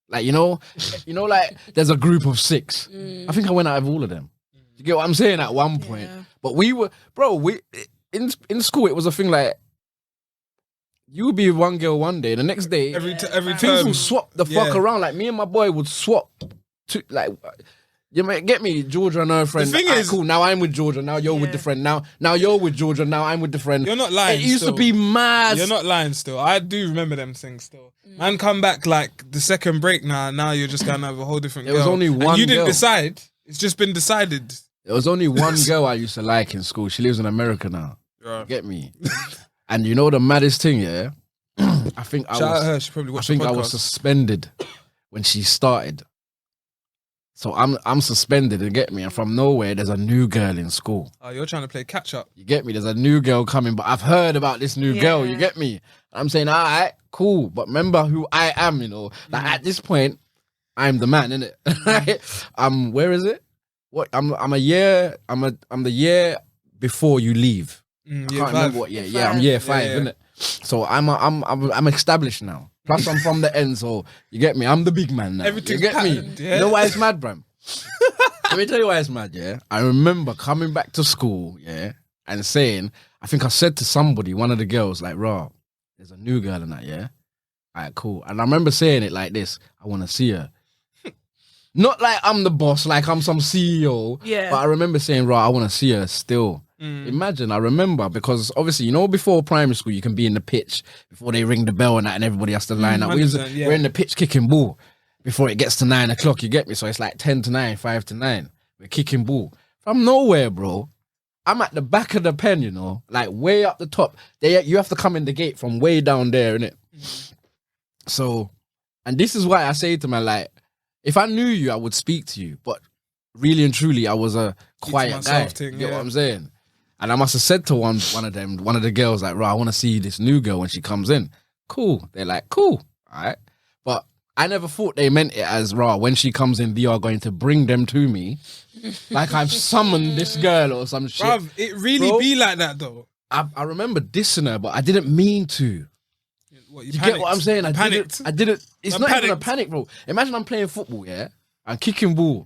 Like, you know, like there's a group of 6. I think I went out with all of them. You get what I'm saying at one point? Yeah. But in school, it was a thing like, you would be with one girl one day, the next day, Every things term. will swap the fuck around. Like, me and my boy would swap to, like, you might get me, Georgia and her friend. The thing is, cool, now I'm with Georgia, now you're with the friend. Now you're with Georgia, now I'm with the friend. You're not lying. It used still. to be mad. You're not lying still. I do remember them things still. Man, come back like the second break now. Now you're just going to have a whole different There was girl. only And one you didn't girl. decide. It's just been decided. There was only one girl I used to like in school. She lives in America now. Yeah. You get me? And you know the maddest thing, yeah? I think Shout out her. She probably I watched think the I podcast. was suspended when she started. So I'm suspended, you get me? And from nowhere, there's a new girl in school. Oh, you're trying to play catch up. You get me? There's a new girl coming, but I've heard about this new girl, you get me? I'm saying, all right, cool. But remember who I am, you know? Like at this point, I'm the man, innit? Where is it? What I'm the year before you leave. I can't remember what year. Yeah, I'm year 5, innit? So I'm established now. Plus I'm from the end, so you get me. I'm the big man now. Everything's you get me. patterned, yeah. You know why it's mad, Bram? Let me tell you why it's mad. Yeah, I remember coming back to school, yeah, and saying, I think I said to somebody, one of the girls, like, "Raw, there's a new girl in that, yeah." All right, cool. And I remember saying it like this: I want to see her. Not like I'm the boss, like I'm some CEO. Yeah. But I remember saying, "Raw, I want to see her still." Imagine, I remember, because obviously, you know, before primary school, you can be in the pitch before they ring the bell and that, and everybody has to line up. 100%, We're in the pitch kicking ball before it gets to 9 o'clock, you get me? So it's like 10 to 9, 5 to 9. We're kicking ball. From nowhere, bro. I'm at the back of the pen, you know, like way up the top. You have to come in the gate from way down there, innit? So, and this is why I say to man, like, if I knew you, I would speak to you. But really and truly, I was a quiet guy. thing, You get what I'm saying? And I must have said to one of the girls, like, "Right, I want to see this new girl when she comes in." Cool. They're like, "Cool, all right." But I never thought they meant it as, "Raw, when she comes in, they are going to bring them to me." Like I've summoned this girl or some shit. Bruv, it really Bro. be like that though. I remember dissing her, but I didn't mean to. What, You get what I'm saying? I panicked. didn't. It's I'm not even a panicked. panic, bro. Imagine I'm playing football, yeah? I'm kicking ball.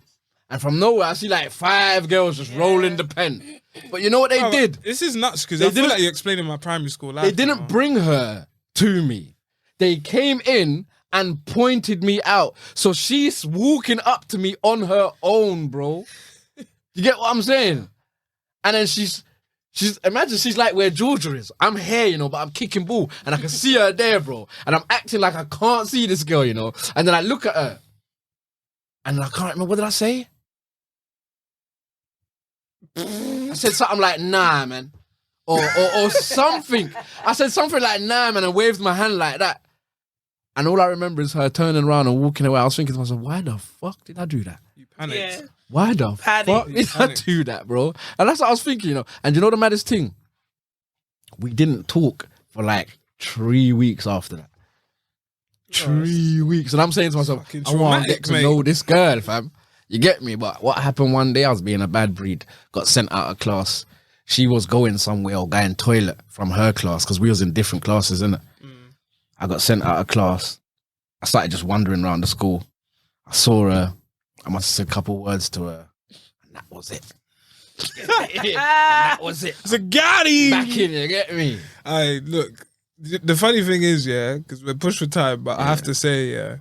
And from nowhere, I see like 5 girls just rolling the pen. But you know what they did? This is nuts because They I feel didn't- like you're explaining my primary school life. They didn't bring her to me. They came in and pointed me out. So she's walking up to me on her own, bro. You get what I'm saying? And then she's imagine she's like where Georgia is. I'm here, you know, but I'm kicking ball and I can see her there, bro. And I'm acting like I can't see this girl, you know. And then I look at her and I can't remember, what did I say? I said something like, "Nah, man." Or something. I said something like, "Nah, man," and waved my hand like that. And all I remember is her turning around and walking away. I was thinking to myself, why the fuck did I do that? You panicked. Yeah. Why the Panic. fuck did I Panic. do that, bro? And that's what I was thinking, you know. And you know the maddest thing? We didn't talk for like 3 weeks after that. 3 weeks. And I'm saying to myself, Fucking I want to traumatic, get to mate. know this girl, fam. You get me? But what happened one day, I was being a bad breed, got sent out of class. She was going somewhere or going toilet from her class because we was in different classes, innit? I got sent out of class. I started just wandering around the school. I saw her. I must have said a couple words to her. And that was it. And that was it. It's a Gotti. Back in, you get me? I look. The funny thing is, yeah, because we're pushed for time, but I have to say, yeah,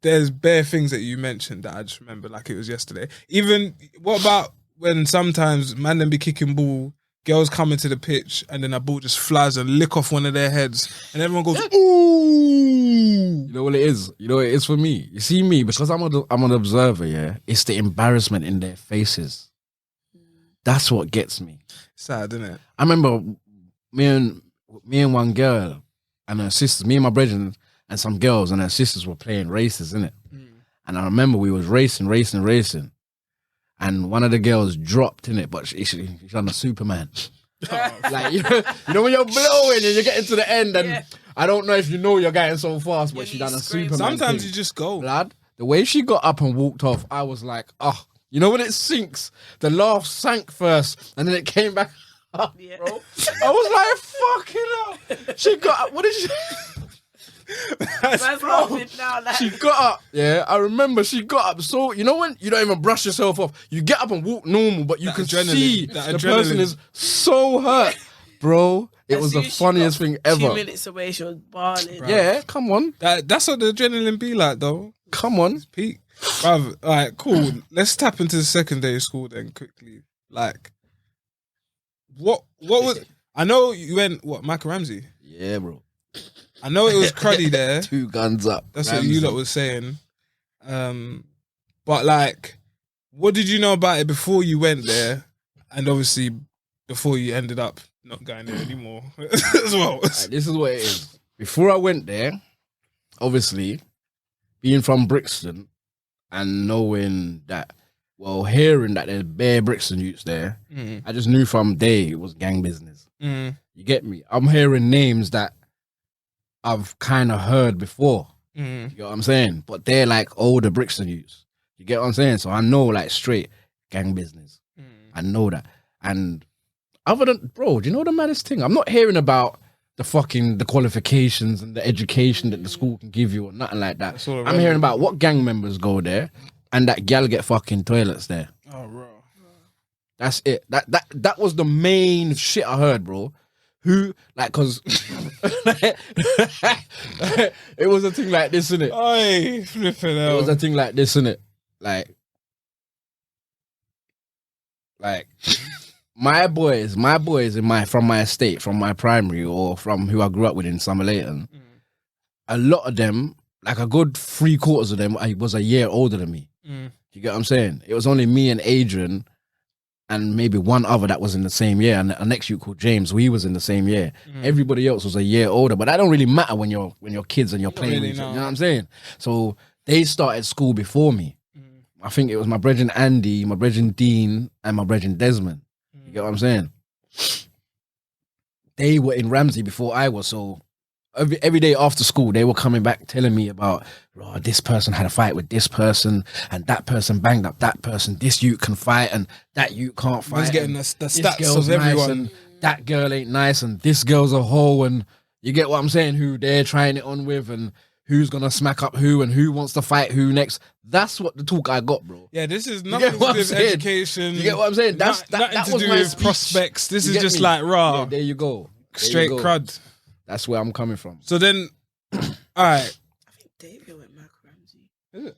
there's bare things that you mentioned that I just remember like it was yesterday. Even what about when sometimes man them be kicking ball, girls come into the pitch and then a ball just flies and lick off one of their heads, and everyone goes ooh. You know what it is? You know what it is for me? You see me, because I'm an observer, yeah? It's the embarrassment in their faces. That's what gets me. Sad, isn't it? I remember me and one girl and her sisters, me and my brethren and some girls and her sisters were playing races, innit? And I remember we was racing. And one of the girls dropped in it, but she's on a Superman. Like, you know when you're blowing and you're getting to the end, and I don't know if you know you're getting so fast, but she done a Superman. Sometimes thing. you just go. Blood, the way she got up and walked off, I was like, oh, you know when it sinks? The laugh sank first, and then it came back up, bro. I was like, fucking hell. She got up. What did she... She got up, yeah. I remember she got up. So you know when you don't even brush yourself off, you get up and walk normal, but you can see the person is so hurt, bro. It was the funniest thing ever. 2 minutes away, she was bawling. Yeah, come on. That's what the adrenaline be like, though. Come on, it's peak. Bruv, all right, cool. Let's tap into the secondary school then quickly. Like, what was? I know you went Michael Ramsey. Yeah, bro. I know it was cruddy there. 2 guns up. That's Ramsey. What you lot was saying. But like, what did you know about it before you went there? And obviously, before you ended up not going there anymore as well. Right, this is what it is. Before I went there, obviously, being from Brixton and knowing that, well, hearing that there's bare Brixton youths there, I just knew from day it was gang business. You get me? I'm hearing names that I've kind of heard before. You get what I'm saying? But they're like older Brixton youths. You get what I'm saying? So I know like straight gang business. I know that. And other than, bro, do you know the maddest thing? I'm not hearing about the qualifications and the education that the school can give you or nothing like that. I'm hearing about what gang members go there and that gal get fucking toilets there. Oh, bro. That's it. That was the main shit I heard, bro. Who, like, cause it was a thing like this, innit? Oi, flipping out. It was a thing like this, innit? Like my boys from my estate, from my primary, or from who I grew up with in Summerlayton, a lot of them, like a good 3/4 of them, was a year older than me. You get what I'm saying? It was only me and Adrian and maybe one other that was in the same year, and a next youth called James, he was in the same year. Everybody else was a year older, but that don't really matter when you're kids and you're playing really, with each other, no. you know what I'm saying? So they started school before me. I think it was my brethren Andy, my brethren Dean, and my brethren Desmond. You get what I'm saying? They were in Ramsey before I was, so every day after school, they were coming back telling me about, oh, this person had a fight with this person, and that person banged up that person. This youth can fight, and that youth can't fight. He's getting the stats of everyone. Nice, that girl ain't nice, and this girl's a hoe, and you get what I'm saying? Who they're trying it on with, and who's gonna smack up who, and who wants to fight who next. That's what the talk I got, bro. Yeah, this is nothing to do with education. You get what I'm saying? That nothing was to do my with speech. prospects. This You is get just me? like raw. Yeah, there you go. Straight crud. That's where I'm coming from. So then, all right. I think David went Michael Ramsey. Is it?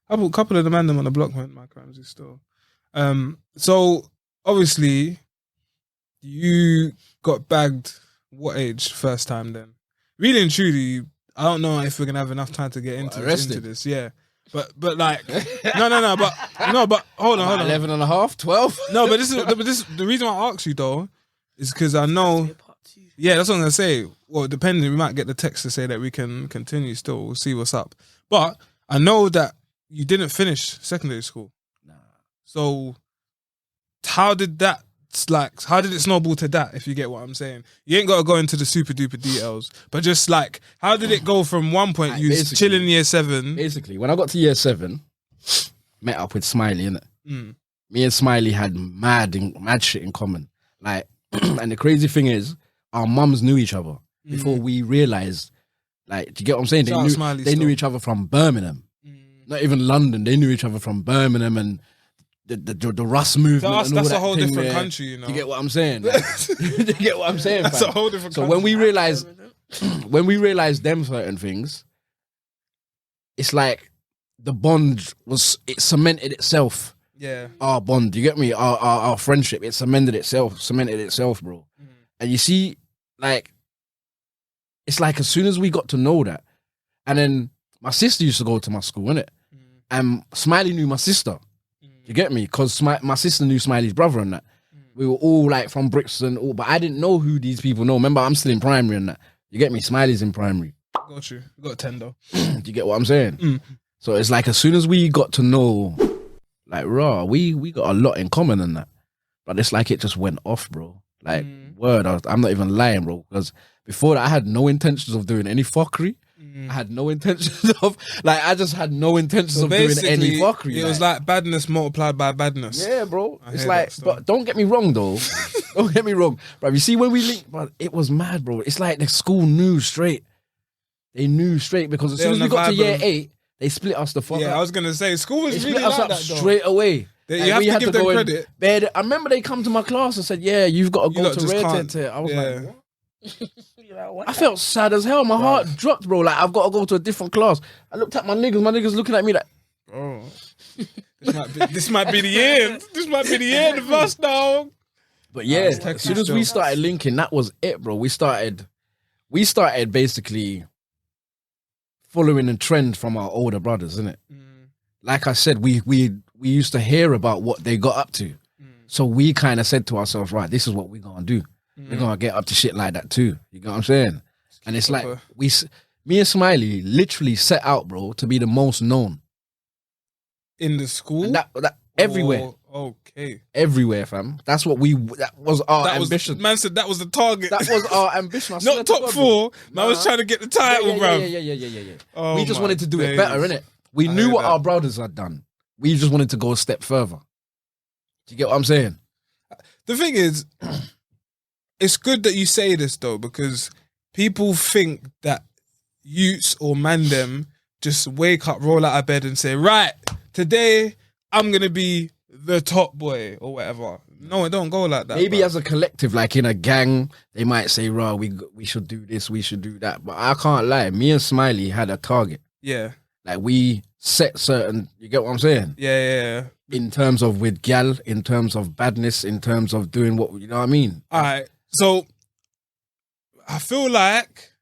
A couple of the man them on the block went Michael Ramsey still. So obviously, you got bagged. What age first time then? Really and truly, I don't know if we're gonna have enough time to get into this. Yeah, but like but hold on. 11 and a half, 12. No, but this is the reason why I asked you though is because I know. Yeah, that's what I'm gonna say. Well, depending, we might get the text to say that we can continue still. We'll see what's up. But I know that you didn't finish secondary school. Nah. So how did it snowball to that, if you get what I'm saying? You ain't got to go into the super duper details, but just like, how did it go from one point, you was chilling in year 7? Basically, when I got to year 7, met up with Smiley, innit? Me and Smiley had mad shit in common. Like, and the crazy thing is, our mums knew each other before we realised, like, do you get what I'm saying? They knew each other from Birmingham. Not even London. They knew each other from Birmingham and the Russ movement. Us, and all that's that a whole thing different there. country, you know. Do you get what I'm saying? Like, do you get what I'm saying? That's fam? a whole different So country. when we realised them certain things, it's like the bond it cemented itself. Yeah. Our bond, you get me? Our friendship, it cemented itself, bro. And you see, like, it's like as soon as we got to know that, And then my sister used to go to my school, innit? And Smiley knew my sister. You get me? Because my sister knew Smiley's brother and that. We were all like from Brixton, but I didn't know who these people know. Remember, I'm still in primary and that. You get me? Smiley's in primary. Got you. Got a 10 though. Do you get what I'm saying? So it's like as soon as we got to know, like, raw, we got a lot in common and that. But it's like it just went off, bro. Like, word, I'm not even lying, bro. Because before that, I had no intentions of doing any fuckery. I had no intentions of, like, I just had no intentions of doing any fuckery. It was like badness multiplied by badness. Yeah, bro. It's like, but don't get me wrong, though. Don't get me wrong. But you see, when we linked, but it was mad, bro. It's like the school knew straight. They knew straight because as soon as we got to year 8, they split us the fuck up. Yeah, I was going to say, school was They really split us like up that, though. straight away. You have to give them credit. Bed. I remember they come to my class and said, yeah, you've got to go to Red Tent. I was like, what? I felt sad as hell. My heart dropped, bro. Like, I've got to go to a different class. I looked at my niggas looking at me like, bro, this might be the end. This might be the end of us, dog. But yeah, as soon as we started linking, that was it, bro. We started basically following the trend from our older brothers, innit? Like I said, we used to hear about what they got up to. So we kind of said to ourselves, right, this is what we're going to do. We're going to get up to shit like that too. You get what I'm saying? And it's like, me and Smiley literally set out, bro, to be the most known. In the school? And that everywhere. Oh, okay. Everywhere, fam. That was our ambition. Man said that was the target. That was our ambition. Not top 4. Man was trying to get the title, bro. Yeah. Oh, we just wanted to do it better, innit? We knew what our brothers had done. We just wanted to go a step further. Do you get what I'm saying? The thing is, it's good that you say this though, because people think that youths or man them just wake up, roll out of bed and say, right, today I'm going to be the top boy or whatever. No, it don't go like that. Maybe as a collective, like in a gang, they might say, "Raw, we should do this, we should do that." But I can't lie. Me and Smiley had a target. Yeah. Like we set certain. You get what I'm saying? Yeah. In terms of with gal, in terms of badness, in terms of doing what you know what I mean. All right. So I feel like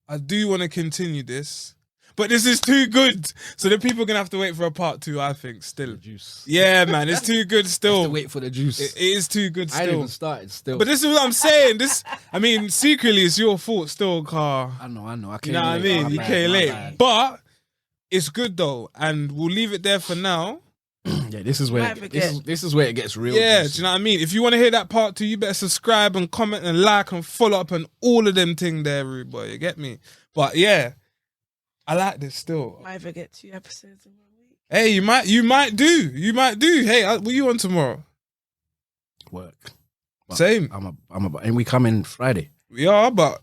I do want to continue this, but this is too good. So the people are gonna have to wait for a part 2. I think still. Juice. Yeah, man, it's too good still. Have to wait for the juice. It is too good still. I ain't even started still. But this is what I'm saying. I mean, secretly, it's your fault still, car. I know. I came You know what I mean? You came late, but it's good though, and we'll leave it there for now. Yeah, this is where this is where it gets real. Yeah, juicy. do you know what I mean? If you want to hear that part 2, you better subscribe and comment and like and follow up and all of them thing there, rude boy. You get me? But yeah, I like this still. Might ever get 2 episodes in 1 week. Hey, you might do. Hey, what you on tomorrow? Work. But Same. And we come in Friday. We are, but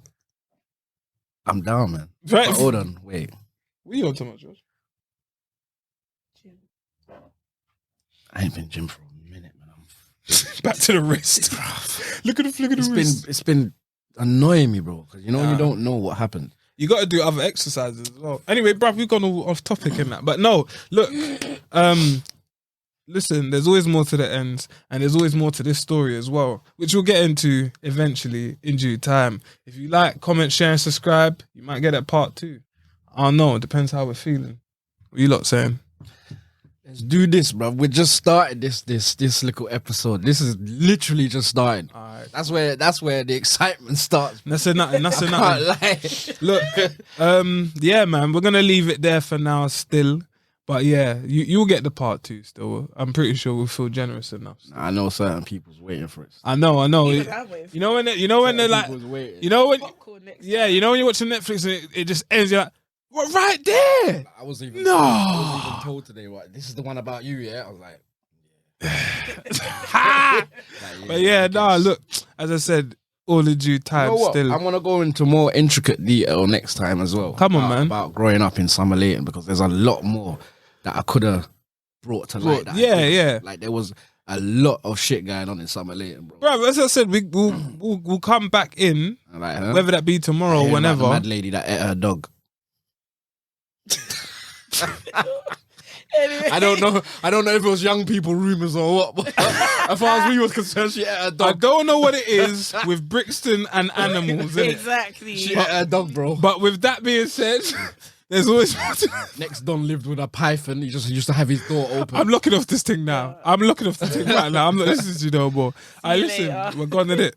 I'm down, man. Right. But hold on, wait. What you on tomorrow, George? I ain't been gym for a minute, man. Back to the wrist. Look at the wrist. It's been annoying me, bro. Because you don't know what happened. You got to do other exercises as well. Anyway, bruv, we've gone all off topic in that. But no, look, listen, there's always more to the ends, and there's always more to this story as well, which we'll get into eventually in due time. If you like, comment, share, and subscribe, you might get that part 2. I don't know. It depends how we're feeling. What you lot saying? Let's do this, bro. We just started this little episode. This is literally just starting. All right. That's where the excitement starts. That's a nothing. That's a Can't nothing. lie. Look, yeah, man, we're gonna leave it there for now still. But yeah, you'll get the part 2 still. I'm pretty sure we'll feel generous enough. I know certain people's waiting for it. I know. Even I'm waiting for You know when they're like, waiting. you know when, popcorn next yeah, you know when you're watching Netflix and it just ends. You're like, what, right there? I wasn't even told today. What this is the one about you? Yeah, I was like, But yeah, nah. Look, as I said, all in due time. You know what? Still, I'm gonna go into more intricate detail next time as well. Come on, man. About growing up in Summer Leighton, because there's a lot more that I could have brought to light. that I didn't. Yeah. Like there was a lot of shit going on in Summer Leighton, bro. bro. As I said, we'll come back in, Like, huh? whether that be tomorrow or Hearing about whenever. the mad lady that ate her dog. Anyway. I don't know if it was young people rumors or what, but as far as we was concerned, she ate her I dog. don't know what it is with Brixton and animals, innit? Exactly. She ate her dog, bro. But with that being said, There's always more to life. Next Don lived with a python. He just used to have his door open. I'm locking off this thing now. I'm locking off the thing right now. I'm not listening to you no more. you Listen, later. we're gone in it.